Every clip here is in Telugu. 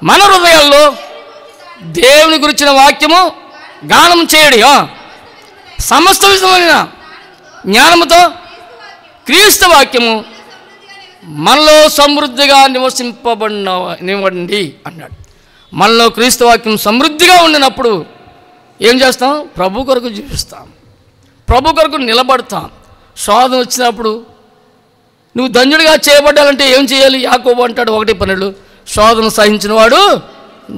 మన హృదయాల్లో దేవుని గురించిన వాక్యము గానం చేయడి, సమస్త విధమైన జ్ఞానముతో క్రీస్తు వాక్యము మనలో సమృద్ధిగా నివసింపబడినివ్వండి అన్నాడు. మనలో క్రీస్తు వాక్యం సమృద్ధిగా ఉండినప్పుడు ఏం చేస్తాం? ప్రభు కొరకు జీవిస్తాం, ప్రభు కొరకు నిలబడతాం. శోధన వచ్చినప్పుడు నువ్వు ధన్యుడిగా చేయబడ్డాలంటే ఏం చేయాలి? యాకోబు అంటాడు 1:12, శోధన సహించిన వాడు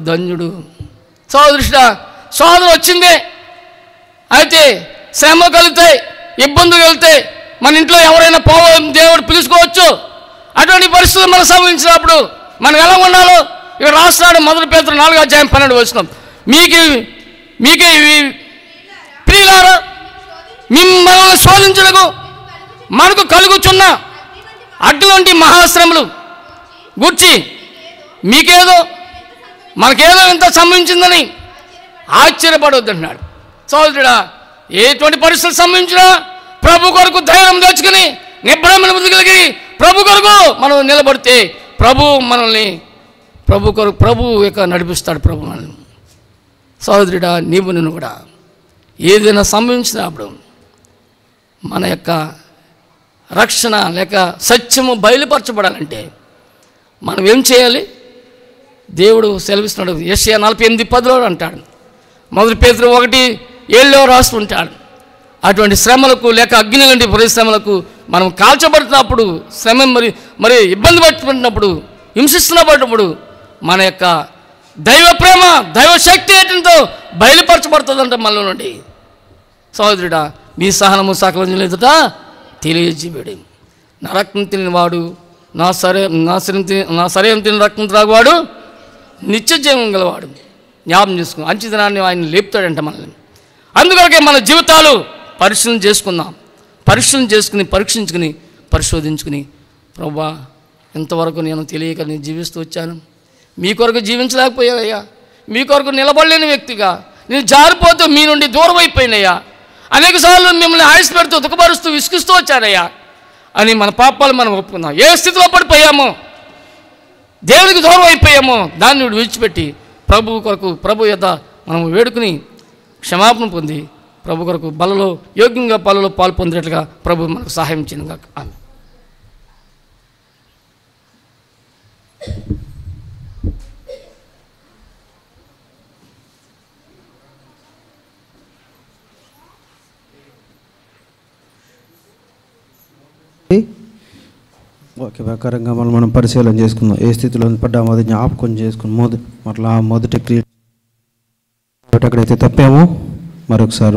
ధన్యుడు. సోదరుడా, శోధన వచ్చిందే, అయితే శ్రమ కలిగితే, ఇబ్బందులు కలిగితే మన ఇంట్లో ఎవరైనా దేవుడు పిలుచుకోవచ్చు. అటువంటి పరిస్థితులు మనం సంభవించినప్పుడు మనం ఎలా ఉండాలో ఇక్కడ రాస్తున్నాడు. 1 పేతురు 4:12 మీకు ప్రియులారా, మిమ్మల్ని శోధించుటకు మనకు కలుగుచున్న అటువంటి మహాశ్రమలు గూర్చి మీకేదో మనకేదో ఇంత సంభవించిందని ఆశ్చర్యపడవద్దంటున్నాడు. సోదరుడా, ఎటువంటి పరిస్థితులు సంభవించినా ప్రభు కొరకు ధైర్యం తెచ్చుకుని నిబ్బరమైన బుద్ధి కలిగి ప్రభు కొరకు మనం నిలబడితే ప్రభు మనల్ని ప్రభు యొక్క నడిపిస్తాడు. ప్రభు మనల్ని. సోదరుడా, నీవు నేను కూడా ఏదైనా సంభవించినప్పుడు మన యొక్క రక్షణ లేక సత్యము బయలుపరచబడాలంటే మనం ఏం చేయాలి? దేవుడు సెలవిస్తున్నాడు. యెషయా 48:10 అంటాడు. 1 పేతురు 1:7 రాస్తుంటాడు. అటువంటి శ్రమలకు లేక అగ్ని లాంటి పరిశ్రమలకు మనం కాల్చబడుతున్నప్పుడు, శ్రమ మరి ఇబ్బంది పడుతున్నప్పుడు, హింసిస్తున్నప్పుడు మన యొక్క దైవ ప్రేమ, దైవ శక్తి ఏంటో బయలుపరచబడుతుందంట మనలో నుండి. సహోదరుడా, మీ సహనము సకలం లేదుట తెలియజేయబడి, నా రక్తం తినవాడు, నా శరీరం తిని రక్తం త్రాగువాడు నిత్య జీవం గలవాడు. జ్ఞాపం చేసుకుని అంచెదినాన్ని ఆయన లేపుతాడంట మనల్ని. అందుకొరకే మన జీవితాలు పరిశీలన చేసుకుందాం. పరీక్షించుకుని పరిశోధించుకుని, ప్రభువా, ఇంతవరకు నేను తెలియక నేను జీవిస్తూ వచ్చాను, మీ కొరకు జీవించలేకపోయావయ్యా, మీ కొరకు నిలబడలేని వ్యక్తిగా నేను జారిపోతూ మీ నుండి దూరం అయిపోయినయ్యా, అనేకసార్లు మిమ్మల్ని ఆయుష్ పెడుతూ దుఃఖపరుస్తూ విసుగుస్తూ వచ్చానయ్యా అని మన పాపాలు మనం ఒప్పుకుందాం. ఏ స్థితిలో పడిపోయామో, దేవునికి దూరం అయిపోయామో దాన్ని విడిచిపెట్టి ప్రభు కొరకు ప్రభు యొద్ద మనం వేడుకుని క్షమాపణ పొంది ప్రభు కొరకు బలలో యోగ్యంగా బలలో పాలు పొందేట్లుగా ప్రభు మనకు సహాయం చేయనుగా. ఆమె వాక్య ప్రకారంగా మనం పరిశీలన చేసుకుందాం. ఏ స్థితిలో పడ్డామో అది జ్ఞాపకం చేసుకుని మొదటి క్రియ ఎక్కడైతే తప్పామో మరొకసారి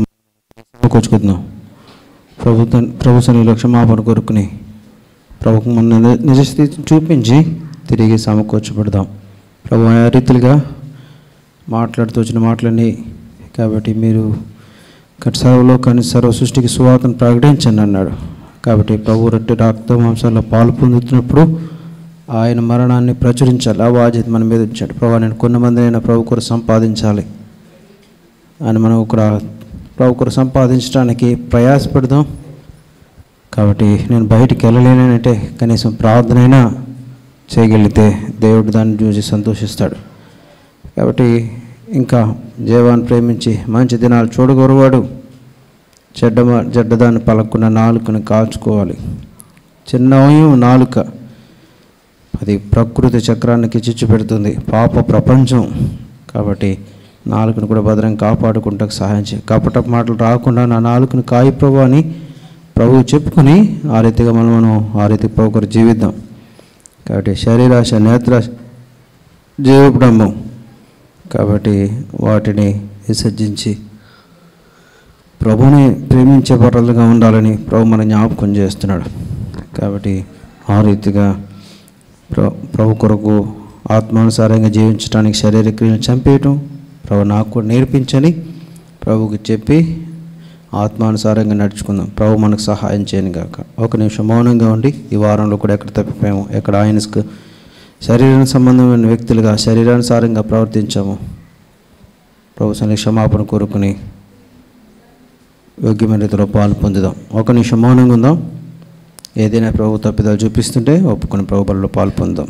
కూర్చుకుందాం. ప్రభు సన్నిధిలో క్షమాపణ కోరుకుని ప్రభుకు మన నిజస్థితిని చూపించి తిరిగి సమకూర్చబడదాం. ప్రభు ఆ రీతిగా మాట్లాడుతూ వచ్చిన మాటలన్నీ కాబట్టి మీరు సర్వలో కానీ సర్వ సృష్టికి సువార్తను ప్రకటించండి అన్నాడు. కాబట్టి ప్రభు రొట్టె రక్త మాంసాల్లో పాలు పొందుతున్నప్పుడు ఆయన మరణాన్ని ప్రచురించాలి. ఆ బాధ్యత మన మీద ఉంచాడు. ప్రభు నేను కొంతమందినైనా ప్రభు కొరకు సంపాదించాలి అని మనం ప్రభు కొరకు సంపాదించడానికి ప్రయాసపడదాం. కాబట్టి నేను బయటికి వెళ్ళలేనంటే కనీసం ప్రార్థనైనా చేయగలిగితే దేవుడు దాన్ని చూసి సంతోషిస్తాడు. కాబట్టి ఇంకా జీవాన్ని ప్రేమించి మంచి దినాలు చూడగోరువాడు చెడ్డదాన్ని పలకున్న నాలుకను కాల్చుకోవాలి. చిన్న నాలుక అది ప్రకృతి చక్రానికి చిచ్చు పెడుతుంది, పాప ప్రపంచం. కాబట్టి నాలుకను కూడా భద్రంగా కాపాడుకుంటకు సహాయం చేయి. కపట మాటలు రాకుండా నా నాలుకను కాయి ప్రభు అని ప్రభువు చెప్పుకొని ఆ రీతిగా మనం ఆ రీతి ప్రభు కొరకు జీవిద్దాం. కాబట్టి శరీరాశ నేత్రాశ జీవబ్రహ్మం, కాబట్టి వాటిని విసర్జించి ప్రభుని ప్రేమించే పరులుగా ఉండాలని ప్రభు మన జ్ఞాపకం చేస్తున్నాడు. కాబట్టి ఆ రీతిగా ప్రభు కొరకు ఆత్మానుసారంగా జీవించడానికి శరీర క్రియలు చంపేయటం ప్రభు నాకు కూడా నేర్పించని ప్రభుకి చెప్పి ఆత్మానుసారంగా నడుచుకుందాం. ప్రభు మనకు సహాయం చేయను గాక. ఒక నిమిషం మౌనంగా ఉండి ఈ వారంలో కూడా ఎక్కడ తప్పిపోయాము, ఎక్కడ ఆయనకు శరీరానికి సంబంధమైన వ్యక్తులుగా శరీరానుసారంగా ప్రవర్తించాము ప్రభు సన్నిధిలో క్షమాపణ కోరుకుని యోగ్యమైన రీతిలో పాలు పొందుదాం. ఒక నిమిషం మౌనంగా ఉందాం. ఏదైనా ప్రభు తప్పిదాలు చూపిస్తుంటే ఒప్పుకొని ప్రభు బలలో పాలు పొందుదాం.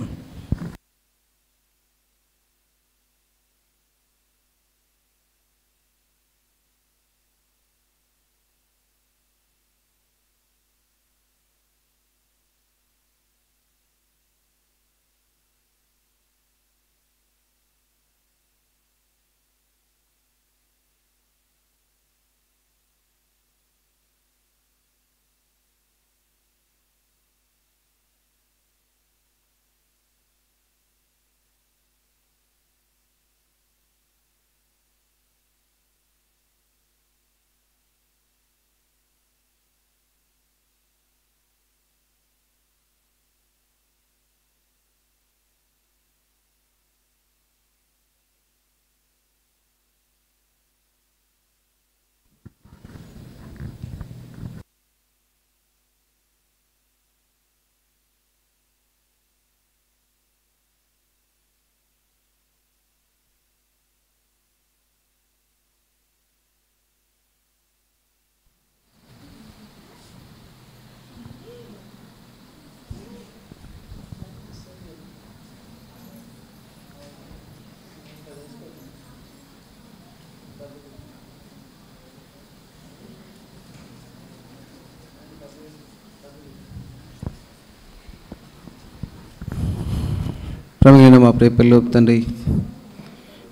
ప్రమిగిన మా ప్రియ పిల్లలు తండ్రి,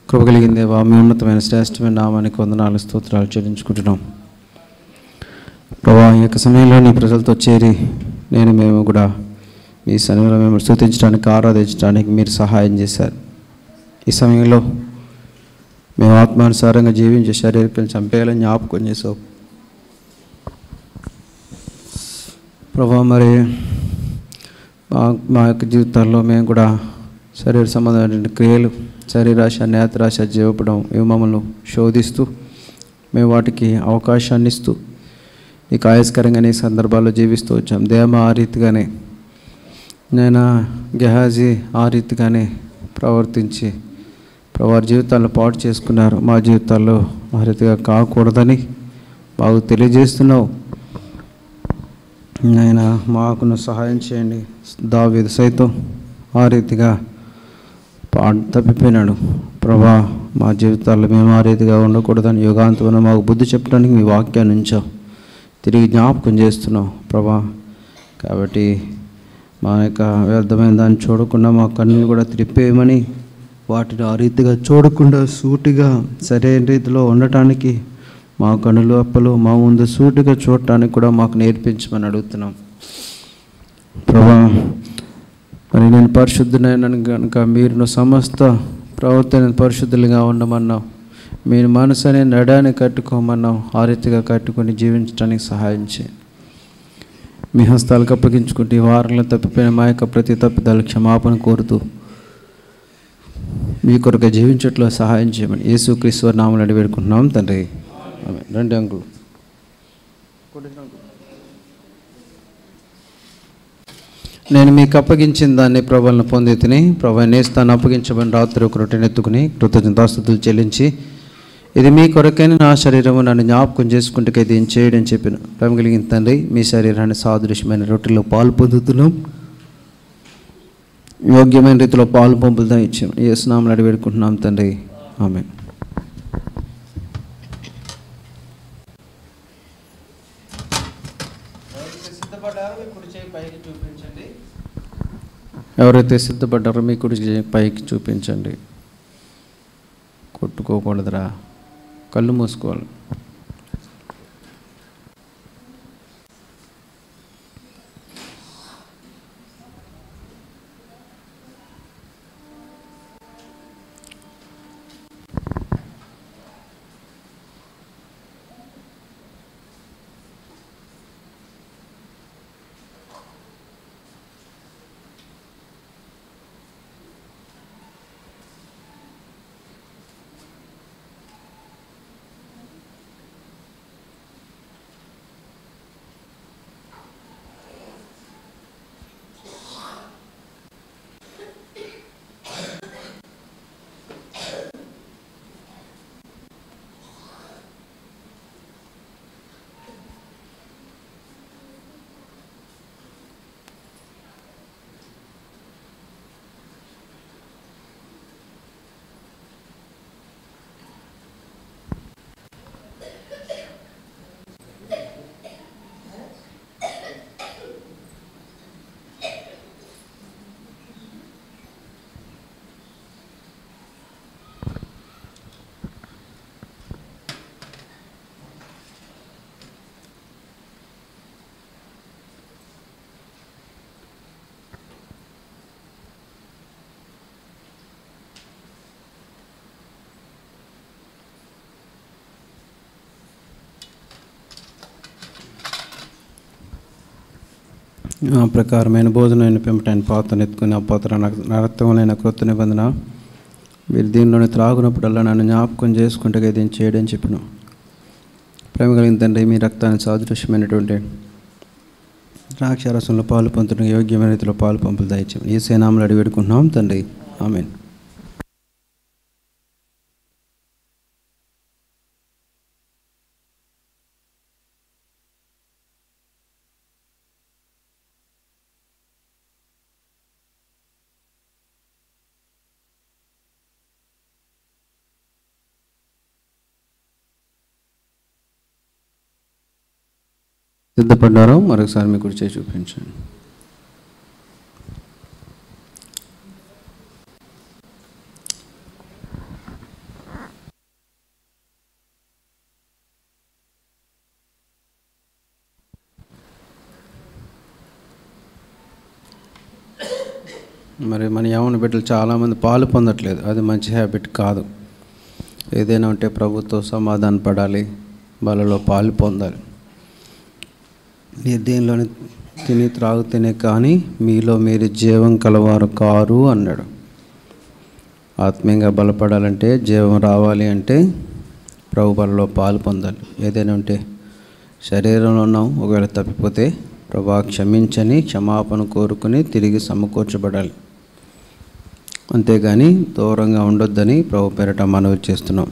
కృప కలిగిన దేవా, మీ ఉన్నతమైన శ్రేష్టమైన నామానికి వందనాలు స్తోత్రాలు చెల్లించుకుంటున్నాం. ప్రభా, ఈ యొక్క సమయంలో నీ ప్రజలతో చేరి మేము కూడా మీ సన్నిధిలో మేము స్తుతించడానికి, ఆరాధించడానికి మీరు సహాయం చేశారు. ఈ సమయంలో మేము ఆత్మానుసారంగా జీవించే శరీరాలను చంపేయాలని జ్ఞాపకం చేసావు ప్రభా. మరి మా యొక్క జీవితాల్లో మేము కూడా శరీర సంబంధమైన క్రియలు, శరీరాశ, నేత్రాశ, జీవపడం ఇవి మమ్మల్ని శోధిస్తూ మేము వాటికి అవకాశాన్ని ఇస్తూ నీకు ఆయాస్కరంగానే ఈ సందర్భాల్లో జీవిస్తూ వచ్చాం. దేమ ఆ రీతిగానే, నేను గెహాజీ ఆ రీతిగానే ప్రవర్తించి వారి జీవితాలను పాటు చేసుకున్నారు. మా జీవితాల్లో ఆ రీతిగా కాకూడదని మాకు తెలియజేస్తున్నావు. నాయన, మాకును సహాయం చేయండి. దావీదు సైతం ఆ రీతిగా తప్పిపోయినాడు ప్రభా. మా జీవితాల్లో మేము ఆ రీతిగా ఉండకూడదని యుగాంతమైన మాకు బుద్ధి చెప్పడానికి మీ వాక్యాన్ని ఉంచావు, తిరిగి జ్ఞాపకం చేస్తున్నావు ప్రభా. కాబట్టి మా యొక్క వ్యర్థమైన దాన్ని చూడకుండా మా కన్నులు కూడా త్రిప్పేయమని, వాటిని ఆ రీతిగా చూడకుండా సూటిగా సరైన రీతిలో ఉండటానికి మా కనులు అప్పలు మా ముందు సూటిగా చూడటానికి కూడా మాకు నేర్పించమని అడుగుతున్నాం ప్రభా. మరి నేను పరిశుద్ధునైనాను కనుక మీరు సమస్త ప్రవర్తన పరిశుద్ధులుగా ఉండమన్నావు. మీరు మనసు అనే నడాన్ని కట్టుకోమన్నావు. ఆ రీతిగా కట్టుకొని జీవించడానికి సహాయం చేయండి. మీ హస్తాలకు అప్పగించుకుంటే ఈ వారంలో తప్పిపోయిన మా యొక్క ప్రతి తప్పిదాలు క్షమాపణ కోరుతూ మీ కొరకు జీవించట్లో సహాయం చేయమని యేసుక్రీస్తు నామములో అడిగి వేడుకుంటున్నాం తండ్రి. ఆమేన్. రండి అంకుల్. నేను మీకు అప్పగించిన దాన్ని ప్రభువులను పొంది తిని, ప్రభు నేస్తాను అప్పగించమని రాత్రి ఒక రొట్టెను ఎత్తుకుని కృతజ్ఞతాస్తుతులు చెల్లించి, ఇది మీ కొరకైన నా శరీరము, నన్ను జ్ఞాపకం చేసుకుంటే ఇది ఏం చేయడని చెప్పిన. ప్రేమ కలిగిన తండ్రి, మీ శరీరాన్ని సాదృశ్యమైన రొట్టెలో పాలు పొందుతున్నాం, యోగ్యమైన రీతిలో పాలు పంపులుదా ఇచ్చాం. యేసు నామములో అడిగి వేడుకుంటున్నాం తండ్రి. ఆమేన్. ఎవరైతే సిద్ధపడ్డారో మీ కుడి చేయి పైకి చూపించండి. కొట్టుకోకూడదురా, కళ్ళు మూసుకోవాలి. ఆ ప్రకారమైన భోజనమైన పెంపటైన పాత్రను ఎత్తుకుని, ఆ పాత్ర రక్తములైన క్రొత్త నిబంధన, మీరు దీనిలోని త్రాగునప్పుడల్లా నన్ను జ్ఞాపకం చేసుకుంటే ఇది చేయడం చెప్పిన. ప్రేమ కలిగిన తండ్రి, మీ రక్తాన్ని సాదృశ్యమైనటువంటి ద్రాక్షారసంలో పాలు పంపడం, యోగ్యమైన రీతిలో పాలు పంపులు దయచేయం. యేసు నామములో అడిగి వేడుకుంటున్నాం తండ్రి. ఆమేన్. సిద్ధపడ్డారో మరొకసారి మీ కుడి చేయి చూపించండి. మరి మన యవ్వన బిడ్డలు చాలామంది పాలు పొందట్లేదు. అది మంచి హ్యాబిట్ కాదు. ఏదైనా ఉంటే ప్రభుతో సమాధాన పడాలి, వాళ్ళలో పాలు పొందాలి. మీరు దేనిలోని తిని త్రాగుతేనే కానీ మీలో మీరు జీవం కలవారు కారు అన్నాడు. ఆత్మీయంగా బలపడాలంటే, జీవం రావాలి అంటే ప్రభు బలలో పాలు పొందాలి. ఏదైనా ఉంటే శరీరంలో ఉన్నాం, ఒకవేళ తప్పిపోతే ప్రభా క్షమించని క్షమాపణ కోరుకుని తిరిగి సమకూర్చబడాలి. అంతేగాని దూరంగా ఉండొద్దని ప్రభు పేరట మనవి చేస్తున్నాం.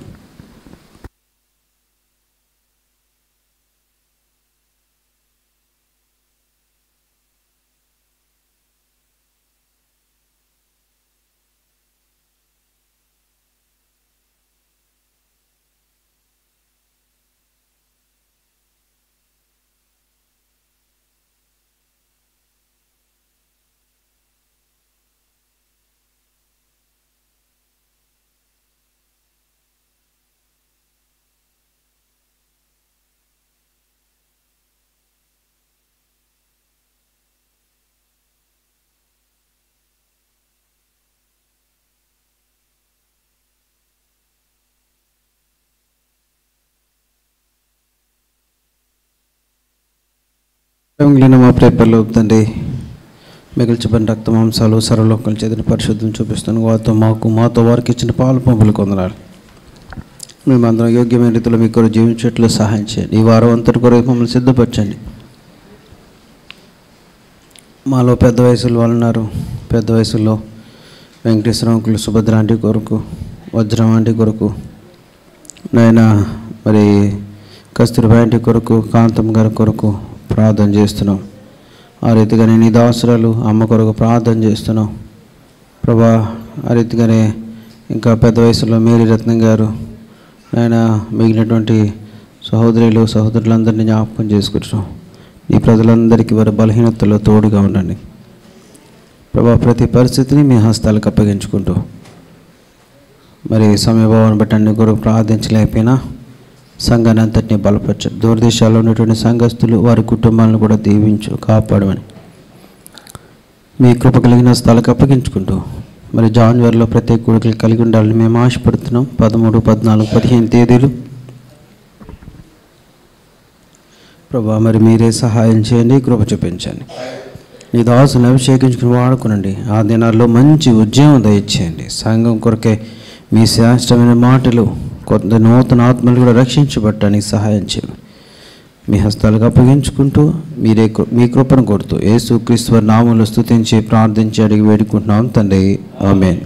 మిగిలిన మా ప్రేపర్లో తండ్రి మిగిల్చబడిన రక్త మాంసాలు సర్వలోకం చేతిని పరిశుద్ధం చూపిస్తాను. మాతో వారికి ఇచ్చిన పాలు పంపులు కొందనాలి. మేమందరం యోగ్యమైన రీతిలో మీ కొరకు జీవించేట్లు సహాయం చేయండి. ఈ వారం అంతటి కొరకు మమ్మల్ని సిద్ధపరచండి. మాలో పెద్ద వయసులో వాళ్ళు ఉన్నారు. పెద్ద వయసులో వెంకటేశ్వర అంకులు, సుభద్ర ఆంటీ కొరకు, వజ్రం ఆంటీ కొరకు, నాయన మరి కస్తూరిబా ఆంటీ కొరకు, కాంతం గారి కొరకు ప్రార్థన చేస్తున్నాం. ఆ రీతిగానే నీ దాసురాలు అమ్మ కొరకు ప్రార్థన చేస్తున్నాం ప్రభా. ఆ రీతిగానే ఇంకా పెద్ద వయసులో మేరీ రత్నం గారు, ఆయన మిగిలినటువంటి సహోదరులందరినీ జ్ఞాపకం చేసుకుంటున్నాం. నీ ప్రజలందరికీ వారి బలహీనతలో తోడుగా ఉండండి ప్రభా. ప్రతి పరిస్థితిని మీ హస్తాలకు అప్పగించుకుంటూ మరి సమయభావాన్ని బట్టి అన్ని కొరకు ప్రార్థించలేకపోయినా సంఘాన్ని అంతటినీ బలపరచు. దూరదేశాల్లో ఉన్నటువంటి సంఘస్థులు వారి కుటుంబాలను కూడా దీవించు, కాపాడమని మీ కృప కలిగిన స్థలాలకు అప్పగించుకుంటూ మరి జాన్వరిలో ప్రత్యేక కూడికలు కలిగి ఉండాలని మేము ఆశపడుతున్నాం. 13, 14, 15 తేదీలు ప్రభా మరి మీరే సహాయం చేయండి, కృప చూపించండి. నీ దాసుని అభిషేకించుకుని వాడుకునండి. ఆ దినాల్లో మంచి ఉద్యమం దయచేయండి. సంఘం కొరకే మీ శ్రేష్టమైన మాటలు, కొంత నూతన ఆత్మలు కూడా రక్షించబడటానికి సహాయం చేయండి. మీ హస్తాలకు అప్పగించుకుంటూ మీ కృపను కోరుతూ యేసుక్రీస్తు నామములో స్తుతించి ప్రార్థించి అడిగి వేడుకుంటున్నాం తండ్రి, ఆమేన్.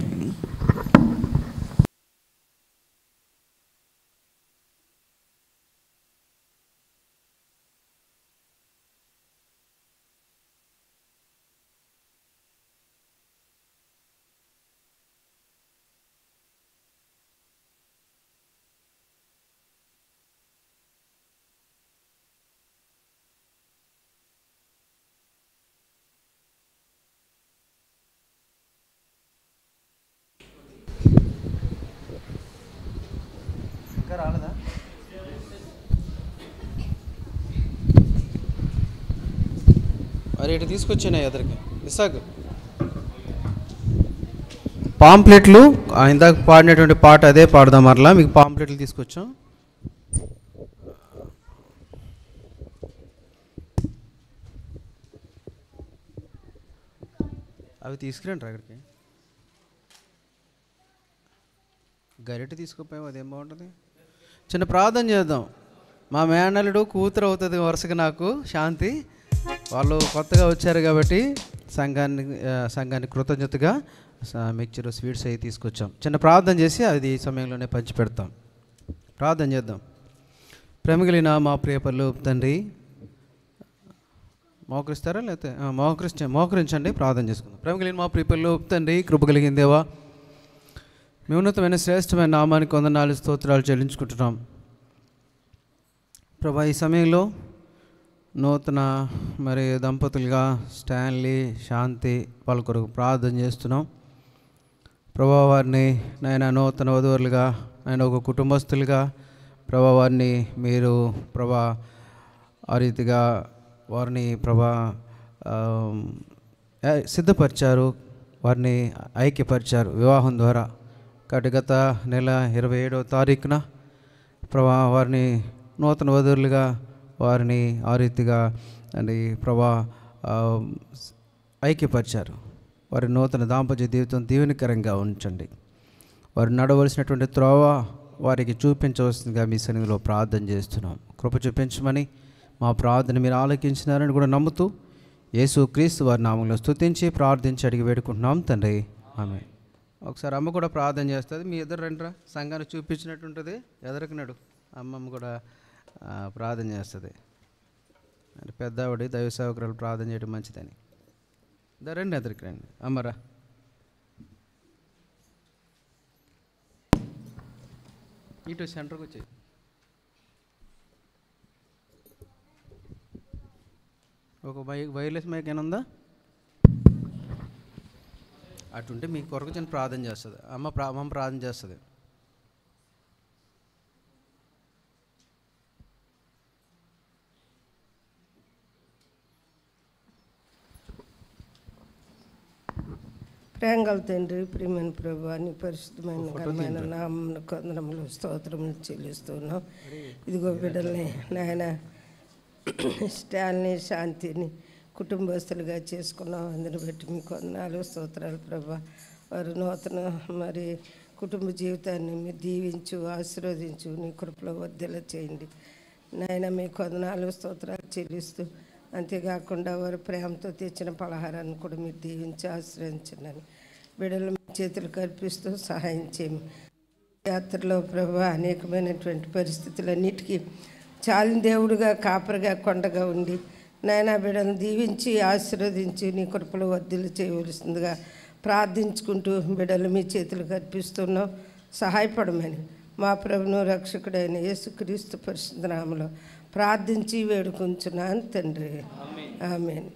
మరి ఇటు తీసుకొచ్చినాయి ఎదరికి ఇసాక్ పాంప్లెట్లు. ఇందాక పాడినటువంటి పాట అదే పాడదాం. మరలా మీకు పాంప్లెట్లు తీసుకొచ్చాం. అవి తీసుకురండి అక్కడికి. గరిటె తీసుకుపోయాము, అదేం బాగుంటుంది. చిన్న ప్రార్థన చేద్దాం. మా మేనల్లుడు కూతురు అవుతుంది వరుసగా నాకు, శాంతి. వాళ్ళు కొత్తగా వచ్చారు కాబట్టి సంఘాన్ని కృతజ్ఞతగా మిక్చర్ స్వీట్స్ అవి తీసుకొచ్చాం. చిన్న ప్రార్థన చేసి అది ఈ సమయంలోనే పంచి పెడతాం. ప్రార్థన చేద్దాం. ప్రేమగలిగిన మా ప్రియపరులు తండ్రి, మోకరిస్తారా లేకపోతే మోకరించండి, ప్రార్థన చేసుకుందాం. ప్రేమగలిగిన మా ప్రియపరులు తండ్రి, కృప కలిగిన దేవా, మీ ఉన్నతమైన శ్రేష్టమైన నామానికి వందనాలు స్తోత్రాలు చెల్లించుకుంటున్నాం ప్రభా. ఈ సమయంలో నూతన మరి దంపతులుగా స్టాన్లీ, శాంతి వాళ్ళ కొరకు ప్రార్థన చేస్తున్నాం ప్రభా. వారిని నాయన నూతన వధువులుగా, ఆయన ఒక కుటుంబస్తులుగా ప్రభా వారిని మీరు ప్రభా ఆ రీతిగా వారిని ప్రభా సిద్ధపరిచారు. వారిని ఐక్యపరిచారు వివాహం ద్వారా. కాబట్టి గత నెల 27వ తారీఖున ప్రభా వారిని నూతన వధువులుగా వారిని ఆ రీతిగా అండి ప్రభా ఐక్యపరిచారు. వారి నూతన దాంపత్య జీవితం దీవెనకరంగా ఉంచండి. వారు నడవలసినటువంటి త్రోవ వారికి చూపించవలసిందిగా మీ సన్నిధిలో ప్రార్థన చేస్తున్నాం. కృప చూపించమని మా ప్రార్థన మీరు ఆలకించినారని కూడా నమ్ముతూ యేసు క్రీస్తు వారి నామంలో స్తుతించి ప్రార్థించి అడిగి వేడుకుంటున్నాం తండ్రి, ఆమేన్. ఒకసారి అమ్మ కూడా ప్రార్థన చేస్తుంది. మీ ఎదురు రండిరా, సంఘాన్ని చూపించినట్టుంటుంది. ఎదరకున్నాడు అమ్మమ్మ కూడా ప్రార్థన చేస్తుంది. అంటే పెద్దవాడి దైవ సేవకురాలు ప్రార్థన చేయడం మంచిదని. రండి, ఎదురికి రండి అమ్మరా. ఇటు సెంటర్కి వచ్చేది. ఒక వైర్లెస్ మైక్ ఏముందా? అటుంటే మీ కొరకు చిన్న ప్రార్థన చేస్తుంది అమ్మ. అమ్మ ప్రార్థన చేస్తుంది. ప్రేంగల తండ్రి, ప్రియమైన ప్రభు, నీ పరిశుద్ధమైన ఘనమైన నామమున కొందరములు స్తోత్రములు చెల్లిస్తున్నాం. ఇదిగో బిడ్డల్ని నాయన ఇష్టాల్ని శాంతిని కుటుంబస్తులుగా చేసుకున్నాం. అందుని బట్టి మీ కొందనాలు స్తోత్రాలు ప్రభా. వారు నూతన మరి కుటుంబ జీవితాన్ని మీరు దీవించు, ఆశీర్వదించు, నీ కృపలో వర్ధిల్ల చేయండి నాయన. మీ కొందనాలు స్తోత్రాలు చెల్లిస్తూ, అంతేకాకుండా వారు ప్రేమతో తెచ్చిన పలహారాన్ని కూడా మీరు దీవించి ఆశ్రయించండి. బిడ్డలు మీ చేతులకు అర్పిస్తూ సహాయం చేయండి. యాత్రలో ప్రభు అనేకమైనటువంటి పరిస్థితులన్నిటికీ చాలిన దేవుడుగా, కాపరిగా, కొండగా ఉండి నాయన బిడ్డలను దీవించి ఆశీర్వదించి నీ కృపలో వర్ధిల్ల చేయవలసిందిగా ప్రార్థించుకుంటూ బిడ్డలు మీ చేతులకు అర్పిస్తున్నాం. సహాయపడమని మా ప్రభువును రక్షకుడైన యేసుక్రీస్తు పరిశుద్ధ నామములో ప్రార్థించి వేడుకుంటున్నాను తండ్రి, ఆమేన్.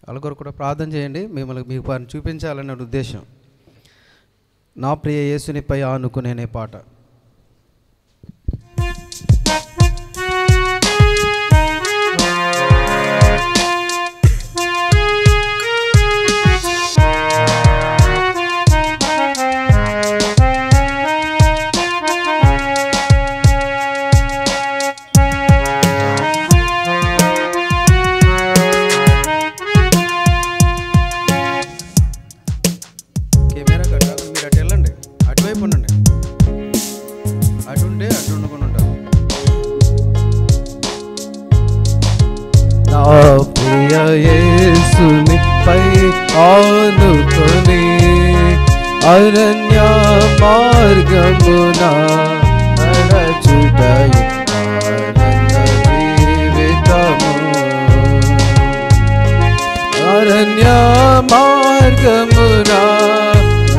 వాళ్ళ కూడా ప్రార్థన చేయండి. మిమ్మల్ని మీకు వారిని చూపించాలనే ఉద్దేశం. నా ప్రియ యేసునిపై ఆనుకునే పాట. యేసునిపై ఆనుకొని అరణ్య మార్గమున నడచుటయు ఆనంద జీవితము. అరణ్య మార్గమున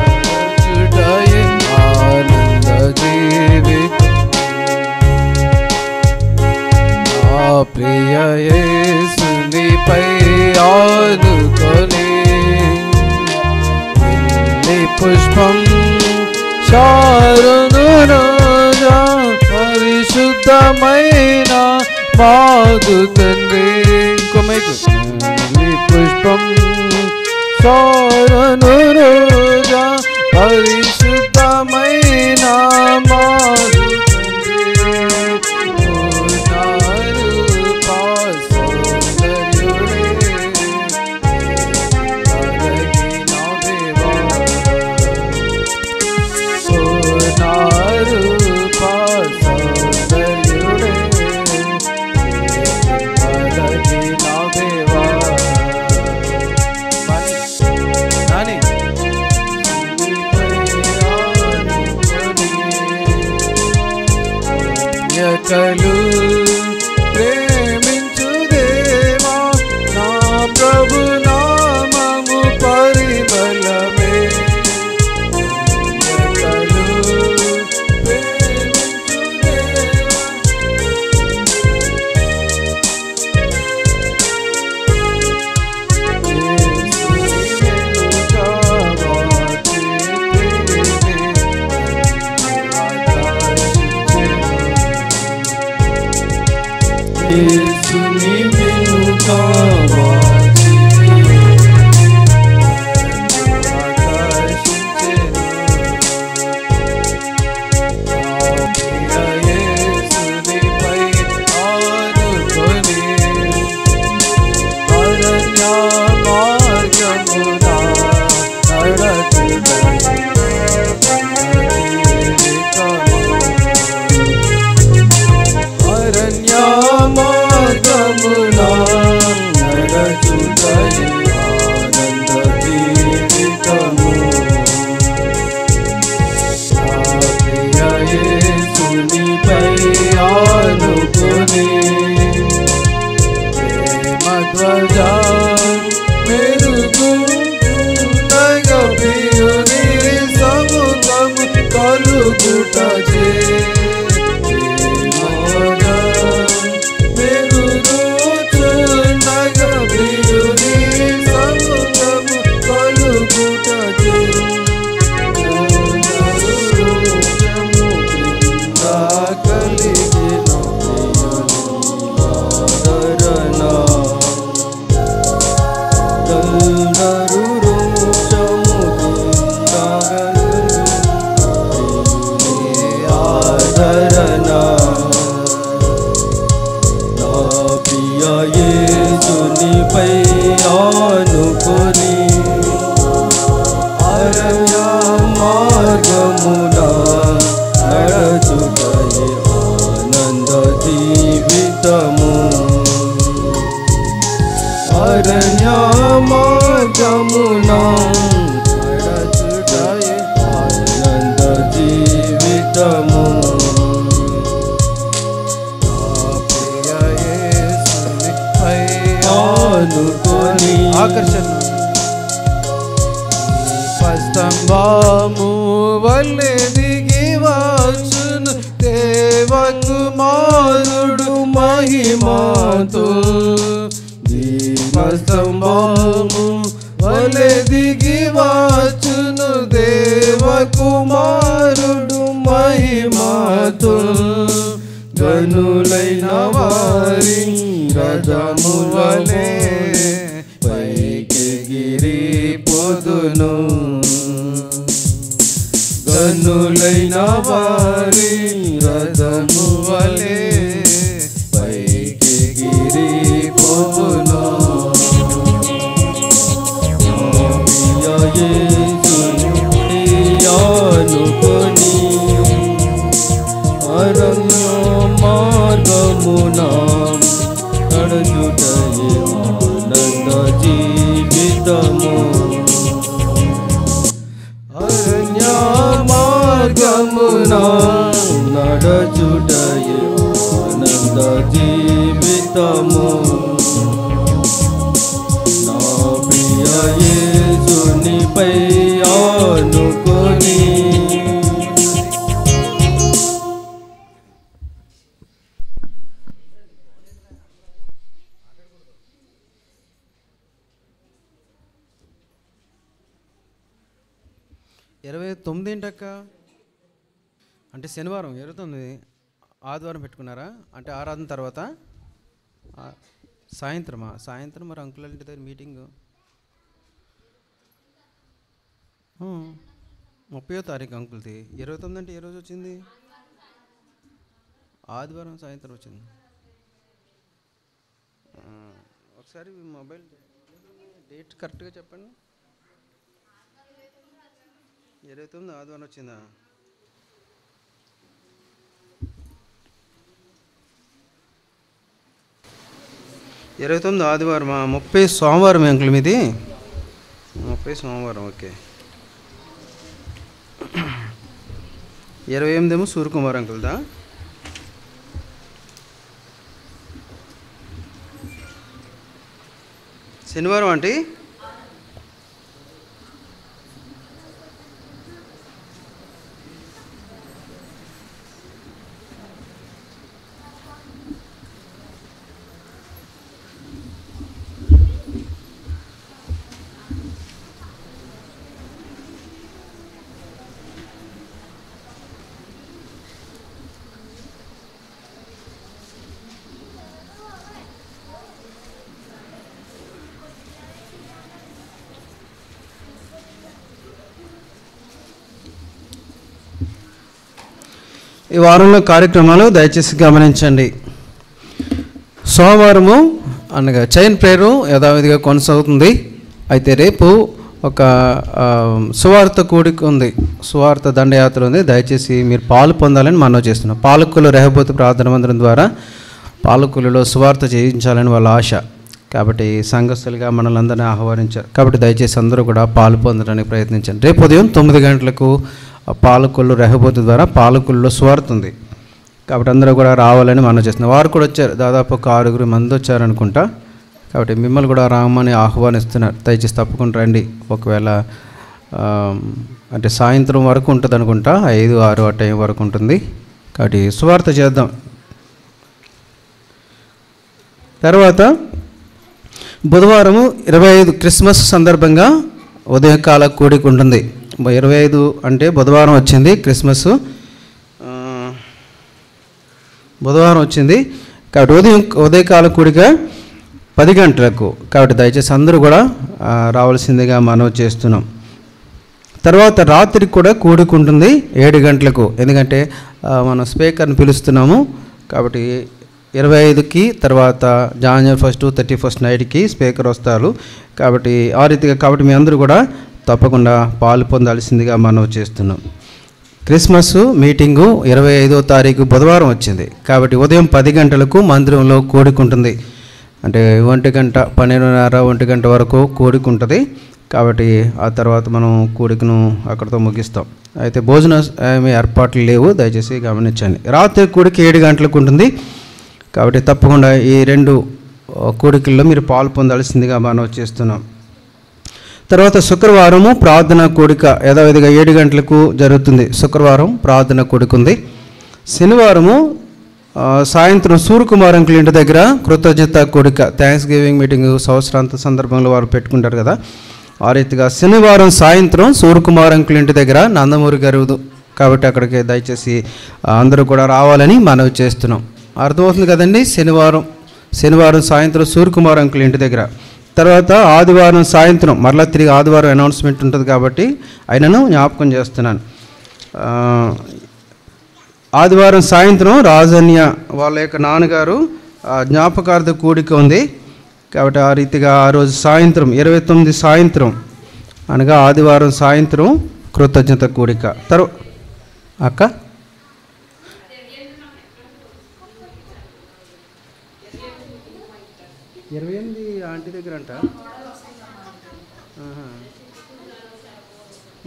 నడచుటయు ఆనంద జీవితము. నా ప్రియ యేసునిపై ఆనుకొని పుష్పం శారును రాజా పరిశుద్ధమైన మాదు తండ్రి. పుష్పం శారును రాజా పరిశుద్ధమైన మాదు రెక్కలు ప్రేమించు దేవా నా ప్రభు నామము పరిమళమే రెక్కలు ప్రేమించు దేవా యేసుని వెనుక వాచి ఆకర్షించెను యేసునిపై ఆనుకొని అరణ్య మార్గమున నడచుటయే అరణ్య మార్గమున నడచుటయే ఆనంద జీవితము నా ప్రియ యేసునిపై ఆనుకొని ప్రేమ ధ్వజ మెరుగుతుండగా ప్రియుని సముఖము కలుగుటచే యేసునిపై ఆనుకొని అరణ్య మార్గమున నడచుటయే ఆనంద జీవితము అరణ్య మార్గమున నడచుటయే ఆనంద జీవితము ఆకర్షణ స్తంభము వల్లే దిగి వచ్చును దేవకుమారుడు మహిమాతో దీపస్తంభము వల్లే దిగి వచ్చును దేవకుమారుడు మహిమాతో గనులైన వారి రథములనే పైకెగిరి పొదును గనులైన వారి రథములనే పైకెగిరి పొదును అనుకొని అరణ్య మార్గమున నడుచుటయే ఆనంద జీవితము అరణ్య మార్గమున నడుచుటయే ఆనంద జీవితము నా ప్రియ యేసునిపై ఆనుకొని 29 ఏంటక్క? అంటే శనివారం 29 ఆదివారం పెట్టుకున్నారా? అంటే ఆరాధన తర్వాత సాయంత్రమా? సాయంత్రం మరి అంకుల్ ఇంటి దగ్గర మీటింగు 30వ తారీఖు అంకుల్ది. 29 అంటే ఏ రోజు వచ్చింది? ఆదివారం సాయంత్రం వచ్చింది. ఒకసారి మొబైల్ డేట్ కరెక్ట్గా చెప్పండి. 29 ఆదివారం వచ్చిందా? ఇరవై 29 ఆదివారమా? 30 సోమవారం అంకుల్ మీది? 30 సోమవారం. ఓకే. 28 ఏమో సూర్యకుమార్ అంకుల్దా? శనివారం అంటే ఈ వారంలో కార్యక్రమాలు దయచేసి గమనించండి. సోమవారము అనగా చైన్ ప్రేయరు యథావిధిగా కొనసాగుతుంది. అయితే రేపు ఒక సువార్త కూడిక ఉంది, సువార్త దండయాత్ర ఉంది. దయచేసి మీరు పాలు పొందాలని మనవి చేస్తున్నాం. పాలకులు రెహబోతు ప్రార్థన మందిరం ద్వారా పాలకులలో సువార్త చేయించాలని వాళ్ళ ఆశ. కాబట్టి సంఘస్థులుగా మనల్ని అందరినీ ఆహ్వానించారు. కాబట్టి దయచేసి అందరూ కూడా పాలు పొందడానికి ప్రయత్నించండి. రేపు ఉదయం 9 గంటలకు పాలకులు రెహబోతు ద్వారా పాలకుల్లో సువార్త ఉంది. కాబట్టి అందరూ కూడా రావాలని మనం చేస్తున్నాం. వారు కూడా వచ్చారు, దాదాపు ఒక 6 మంది వచ్చారనుకుంటా. కాబట్టి మిమ్మల్ని కూడా రామని ఆహ్వానిస్తున్నారు. దయచేసి తప్పకుండా రండి. ఒకవేళ అంటే సాయంత్రం వరకు ఉంటుంది అనుకుంటా, 5, 6 ఆ టైం వరకు ఉంటుంది. కాబట్టి సువార్త చేద్దాం. తర్వాత బుధవారము 25 క్రిస్మస్ సందర్భంగా ఉదయకాల కూడిక ఉంటుంది. 25 అంటే బుధవారం వచ్చింది, క్రిస్మస్ బుధవారం వచ్చింది. కాబట్టి ఉదయకాల కూడిక 10 గంటలకు. కాబట్టి దయచేసి అందరూ కూడా రావాల్సిందిగా మనవి చేస్తున్నాం. తర్వాత రాత్రికి కూడా కూడిక ఉంటుంది 7 గంటలకు. ఎందుకంటే మనం స్పీకర్ని పిలుస్తున్నాము. కాబట్టి 25కి తర్వాత January 1, 31 నైట్కి స్పీకర్ వస్తారు. కాబట్టి ఆ రీతిగా కాబట్టి మీ అందరూ కూడా తప్పకుండా పాలు పొందాల్సిందిగా మనం చేస్తున్నాం. క్రిస్మస్ మీటింగు 25వ తారీఖు బుధవారం వచ్చింది. కాబట్టి ఉదయం 10 గంటలకు మందిరంలో కూడిక ఉంటుంది. అంటే 1 గంట 12:30 1 గంట వరకు కూడిక ఉంటుంది. కాబట్టి ఆ తర్వాత మనం కూడికను అక్కడితో ముగిస్తాం. అయితే భోజన ఏమీ ఏర్పాట్లు లేవు, దయచేసి గమనించండి. రాత్రి కూడిక 7 గంటలకు ఉంటుంది. కాబట్టి తప్పకుండా ఈ 2 కూడికల్లో మీరు పాలు పొందాల్సిందిగా మనం చేస్తున్నాం. తర్వాత శుక్రవారము ప్రార్థన కూడిక యథావిధిగా 7 గంటలకు జరుగుతుంది. శుక్రవారం ప్రార్థన కూడిక ఉంది. శనివారము సాయంత్రం సూర్యకుమార్ అంకుల్ ఇంటి దగ్గర కృతజ్ఞత కూడిక, థ్యాంక్స్ గివింగ్ మీటింగ్ సంవత్సరాంత సందర్భంలో వారు పెట్టుకుంటారు కదా, ఆ రీతిగా శనివారం సాయంత్రం సూర్యకుమార్ అంకుల్ ఇంటి దగ్గర నందమూరి గారు. కాబట్టి అక్కడికి దయచేసి అందరూ కూడా రావాలని మనవి చేస్తున్నాం. అర్థమవుతుంది కదండి. శనివారం సాయంత్రం సూర్యకుమార్ అంకుల్ ఇంటి దగ్గర. తర్వాత ఆదివారం సాయంత్రం మరలా తిరిగి ఆదివారం అనౌన్స్మెంట్ ఉంటుంది కాబట్టి ఆయనను జ్ఞాపకం చేస్తున్నాను. ఆదివారం సాయంత్రం రాజన్య వాళ్ళ యొక్క నాన్నగారు జ్ఞాపకార్థ కూడిక ఉంది. కాబట్టి ఆ రీతిగా ఆ రోజు సాయంత్రం 29 సాయంత్రం అనగా ఆదివారం సాయంత్రం కృతజ్ఞత కూడిక. అక్క 28 ఆంటీ దగ్గర అంట.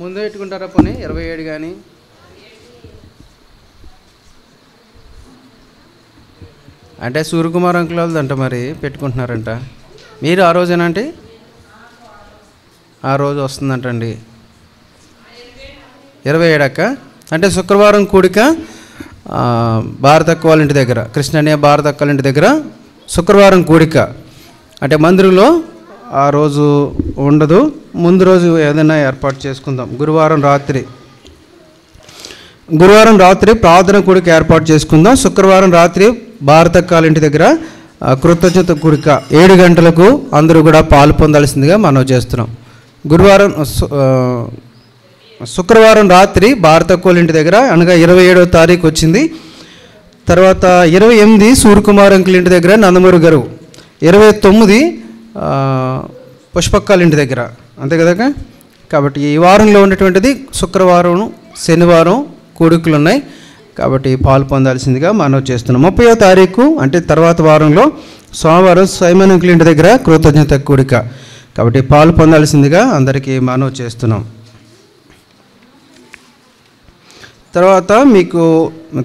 ముందే పెట్టుకుంటారా పోనీ 27 కానీ? అంటే సూర్యకుమార్ అంకుల్ వాళ్ళదంట, మరి పెట్టుకుంటున్నారంట. మీరు ఆ రోజేనంటే ఆ రోజు వస్తుందంటండి 27 అక్క. అంటే శుక్రవారం కూడిక భారత అక్క వాళ్ళ ఇంటి దగ్గర, కృష్ణయ్య భారత అక్క వాళ్ళ ఇంటి దగ్గర శుక్రవారం కూడిక. అంటే మందిరంలో ఆ రోజు ఉండదు, ముందు రోజు ఏదైనా ఏర్పాటు చేసుకుందాం. గురువారం రాత్రి ప్రార్థన కూడిక ఏర్పాటు చేసుకుందాం. శుక్రవారం రాత్రి భారత అక్క ఇంటి దగ్గర కృతజ్ఞత కూడిక 7 గంటలకు అందరూ కూడా పాలు పొందాల్సిందిగా మనం చేస్తున్నాం. శుక్రవారం రాత్రి భారత అక్క ఇంటి దగ్గర అనగా 27వ తారీఖు వచ్చింది. తర్వాత 28 సూర్యకుమార్ అంకుల్ ఇంటి దగ్గర నందమూరి గారు, 29 పుష్పక్కాల ఇంటి దగ్గర, అంతే కదా. కాబట్టి ఈ వారంలో ఉన్నటువంటిది శుక్రవారం శనివారం కూడికలు ఉన్నాయి. కాబట్టి పాలు పొందాల్సిందిగా మనం చేస్తున్నాం. 30వ తారీఖు అంటే తర్వాత వారంలో సోమవారం సైమన్ అంకుల్ ఇంటి దగ్గర కృతజ్ఞత కూడిక. కాబట్టి పాలు పొందాల్సిందిగా అందరికీ మనం చేస్తున్నాం. తర్వాత మీకు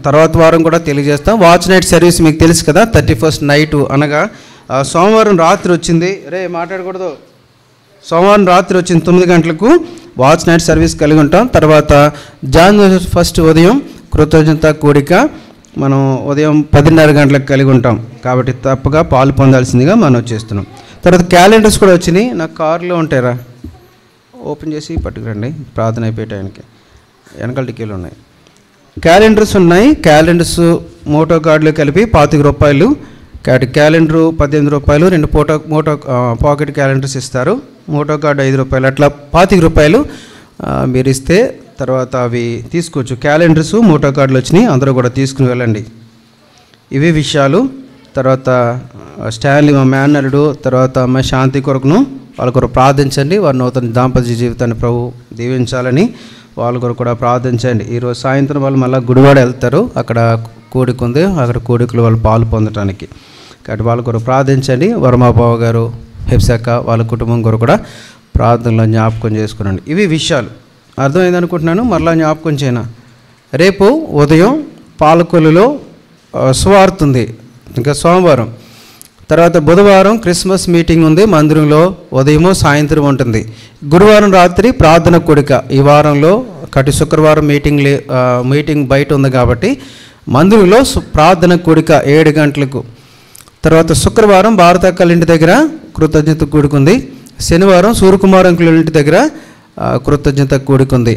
తర్వాత వారం కూడా తెలియజేస్తాం. వాచ్ నైట్ సర్వీస్ మీకు తెలుసు కదా, 31st నైటు అనగా సోమవారం రాత్రి వచ్చింది, మాట్లాడకూడదు. సోమవారం రాత్రి వచ్చింది 9 గంటలకు వాచ్ నైట్ సర్వీస్ కలిగి ఉంటాం. తర్వాత జనవరి 1 ఉదయం కృతజ్ఞత కూడిక మనం ఉదయం 10:30 గంటలకు కలిగి ఉంటాం. కాబట్టి తప్పగా పాలు పొందాల్సిందిగా మనం చేస్తున్నాం. తర్వాత క్యాలెండర్స్ కూడా వచ్చినాయి, నాకు కారులో ఉంటాయిరా, ఓపెన్ చేసి పట్టుకురండి. ప్రార్థన అయిపోయే టైంకి వెనకాల టికెట్లు ఉన్నాయి, క్యాలెండర్స్ ఉన్నాయి. క్యాలెండర్స్ మోటో కార్డులు కలిపి 25 రూపాయలు. కాబట్టి క్యాలెండరు 18 రూపాయలు, 2 మోటో పాకెట్ క్యాలెండర్స్ ఇస్తారు. మోటో కార్డు 5 రూపాయలు, అట్లా 25 రూపాయలు మీరు ఇస్తే తర్వాత అవి తీసుకోవచ్చు. క్యాలెండర్స్ మోటో కార్డులు వచ్చినాయి, అందరూ కూడా తీసుకుని వెళ్ళండి. ఇవే విషయాలు. తర్వాత స్టాన్లీ మా మేనల్లుడు, తర్వాత మా శాంతి కొరకును వాళ్ళ కొరకు ప్రార్థించండి. వారి నూతన దాంపత్య జీవితాన్ని ప్రభు దీవించాలని వాళ్ళ కొరకు కూడా ప్రార్థించండి. ఈరోజు సాయంత్రం వాళ్ళు మళ్ళీ గుడివాడ వెళ్తారు, అక్కడ కోడిక ఉంది, అక్కడ కోడికలు వాళ్ళు పాలు పొందడానికి. కాబట్టి వాళ్ళ కొరకు ప్రార్థించండి. వర్మాబావ గారు, హెప్సాక వాళ్ళ కుటుంబం కొరకు కూడా ప్రార్థనలో జ్ఞాపకం చేసుకునండి. ఇవి విషయాలు అర్థమైంది అనుకుంటున్నాను. మరలా జ్ఞాపకం చేయనా, రేపు ఉదయం పాలకొల్లులో సువార్త ఉంది, ఇంకా సోమవారం. తర్వాత బుధవారం క్రిస్మస్ మీటింగ్ ఉంది మందిరంలో, ఉదయము సాయంత్రం ఉంటుంది. గురువారం రాత్రి ప్రార్థన కూడిక. ఈ వారంలో శుక్రవారం మీటింగ్ బయట ఉంది కాబట్టి మందిరంలో ప్రార్థన కూడిక 7 గంటలకు. తర్వాత శుక్రవారం భారత అక్కల ఇంటి దగ్గర కృతజ్ఞత కూడిక ఉంది. శనివారం సూర్యకుమార్ అంకుల ఇంటి దగ్గర కృతజ్ఞత కూడిక ఉంది.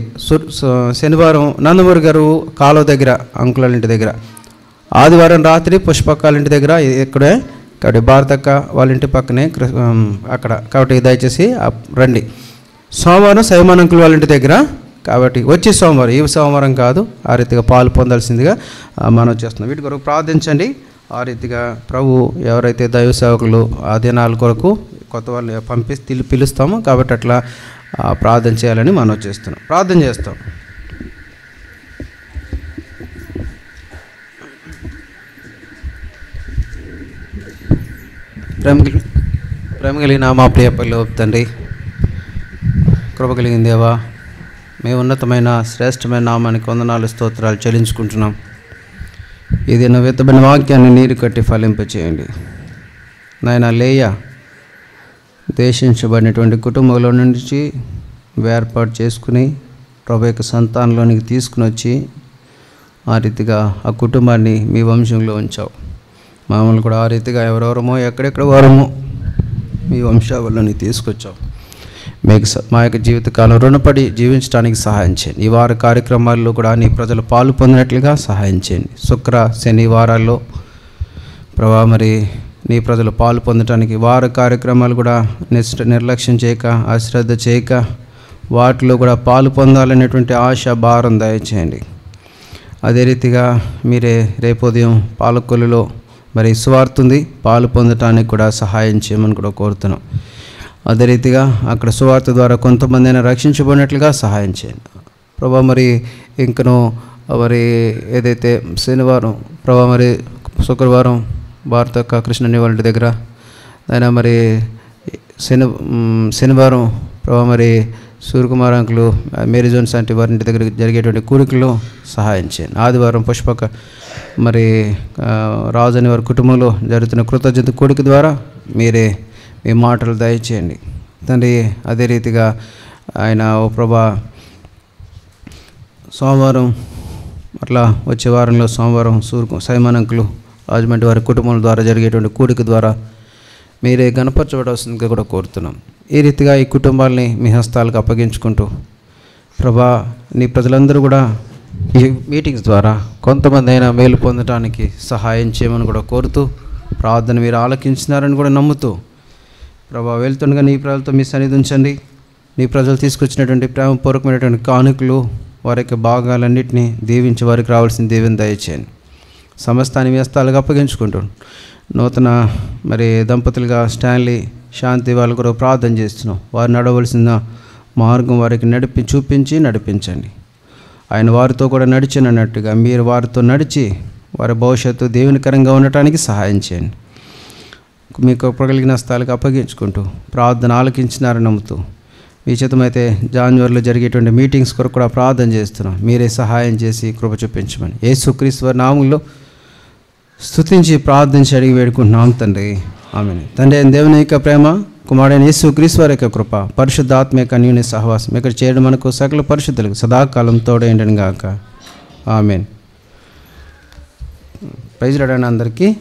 శనివారం నందమూరి గారు కాలువ దగ్గర అంకుల ఇంటి దగ్గర. ఆదివారం రాత్రి పుష్పకాల ఇంటి దగ్గర ఇక్కడే, కాబట్టి భారతక్క వాళ్ళ ఇంటి పక్కనే అక్కడ. కాబట్టి దయచేసి రండి. సోమవారం సైమాన్ అంకుల్ వాళ్ళ ఇంటి దగ్గర. కాబట్టి వచ్చే సోమవారం, ఈ సోమవారం కాదు, ఆ రీతిగా పాలు పొందాల్సిందిగా మనం చేస్తున్నాం. వీటి కొరకు ప్రార్థించండి. ఆ రీతిగా ప్రభు ఎవరైతే దైవ సేవకులు ఆ దినాల కొరకు కొత్త వాళ్ళు పిలుస్తామో, కాబట్టి అట్లా ప్రార్థన చేయాలని మనం చేస్తున్నాం. ప్రార్థన చేస్తాం. ప్రేమ కలిగిన మా ప్రియ పల్లె తండ్రి, కృప కలిగిన దేవా, మేము ఉన్నతమైన శ్రేష్టమైన నామానికి వందనాలు స్తోత్రాలు చెల్లించుకుంటున్నాం. ఇది నువ్వు ఎత్తబడిన వాక్యాన్ని నీరు కట్టి ఫలింపచేయండి నాయన. లేయ దేశించబడినటువంటి కుటుంబంలో నుంచి ఏర్పాటు చేసుకుని ప్రభు యొక్క సంతానంలోనికి తీసుకుని వచ్చి ఆ రీతిగా ఆ కుటుంబాన్ని మీ వంశంలో ఉంచావు. మామూలు కూడా ఆ రీతిగా ఎవరెవరమో ఎక్కడెక్కడ వారమో మీ వంశావళిని తీసుకొచ్చావు. మీకు మా యొక్క జీవితకాలం రుణపడి జీవించడానికి సహాయం చేయండి. ఈ వార కార్యక్రమాల్లో కూడా నీ ప్రజలు పాలు పొందినట్లుగా సహాయం చేయండి. శుక్ర శని వారాల్లో ప్రభా మరి నీ ప్రజలు పాలు పొందడానికి వార కార్యక్రమాలు కూడా నిర్లక్ష్యం చేయక, అశ్రద్ధ చేయక, వాటిలో కూడా పాలు పొందాలనేటువంటి ఆశ భారం దయచేయండి. అదే రీతిగా మీరే రేపు ఉదయం పాలకొల్లులో మరి సువార్త ఉంది, పాలు పొందటానికి కూడా సహాయం చేయమని కూడా కోరుతున్నాం. అదే రీతిగా అక్కడ సువార్త ద్వారా కొంతమంది అయినా రక్షించబడినట్లుగా సహాయం చేయండి ప్రభా. మరి ఇంకను మరి ఏదైతే శనివారం ప్రభా, మరి శుక్రవారం భారత కృష్ణని వాళ్ళ దగ్గర అయినా, మరి శనివారం ప్రభా మరి సూర్యకుమార్ అంకులు మేరీ జోన్స్ వంటి వారి దగ్గర జరిగేటువంటి కూడికల్లో సహాయం చేయండి. ఆదివారం పుష్పక మరి రాజు అని వారి కుటుంబంలో జరుగుతున్న కృతజ్ఞత కూడిక ద్వారా మీరే మీ మాటలు దయచేయండి తండ్రి. అదే రీతిగా ఆయన ఓ ప్రభా సోమవారం అట్లా వచ్చే వారంలో సోమవారం సైమాన్ అంకులు రాజమండ్రి వారి కుటుంబం ద్వారా జరిగేటువంటి కూడిక ద్వారా మీరే గణపరచబడాల్సిందిగా కూడా కోరుతున్నాం. ఈ రీతిగా ఈ కుటుంబాలని మీ హస్తాలకు అప్పగించుకుంటూ ప్రభా నీ ప్రజలందరూ కూడా ఈ మీటింగ్స్ ద్వారా కొంతమంది అయినా మేలు పొందడానికి సహాయం చేయమని కూడా కోరుతూ, ప్రార్థన మీరు ఆలకించినారని కూడా నమ్ముతూ ప్రభా వెళ్తుండగా నీ ప్రజలతో మీ సన్నిధి ఉంచండి. నీ ప్రజలు తీసుకొచ్చినటువంటి ప్రేమపూర్వకమైనటువంటి కానుకలు వారి యొక్క భాగాలన్నింటినీ దీవించి వారికి రావాల్సిన దీవెన దయచేయండి. సమస్తాన్ని మీ హస్తాలకు అప్పగించుకుంటూ నూతన మరి దంపతులుగా స్టాన్లీ శాంతి వాళ్ళ కొరకు ప్రార్థన చేస్తున్నాం. వారు నడవలసిన మార్గం వారికి చూపించి నడిపించండి. ఆయన వారితో కూడా నడిచినట్టుగా మీరు వారితో నడిచి వారి భవిష్యత్తు దేవునికరంగా ఉండటానికి సహాయం చేయండి. మీకు కలిగిన స్థలాలకు అప్పగించుకుంటూ ప్రార్థన ఆలకించినారని నమ్ముతూ మీ చేతమైతే జాన్వరిలో జరిగేటువంటి మీటింగ్స్ కొరకు కూడా ప్రార్థన చేస్తున్నాం. మీరే సహాయం చేసి కృప చూపించమని యేసుక్రీస్తు వారి నామములో స్తుతించి ప్రార్థించి అడిగి వేడుకుంటున్నాం తండ్రి. ఆమేన్. తండ్రి అయిన దేవుని యొక్క ప్రేమ, కుమారుడైన యేసు క్రీస్తు వారి యొక్క కృప, పరిశుద్ధాత్మ యొక్క అన్యోన్య సహవాసం ఇక్కడ చేయడం మనకు సకల పరిశుద్ధులకు సదాకాలం తోడైండను గాక. ఆమేన్. ప్రైజ్ లార్డ్ అందరికీ.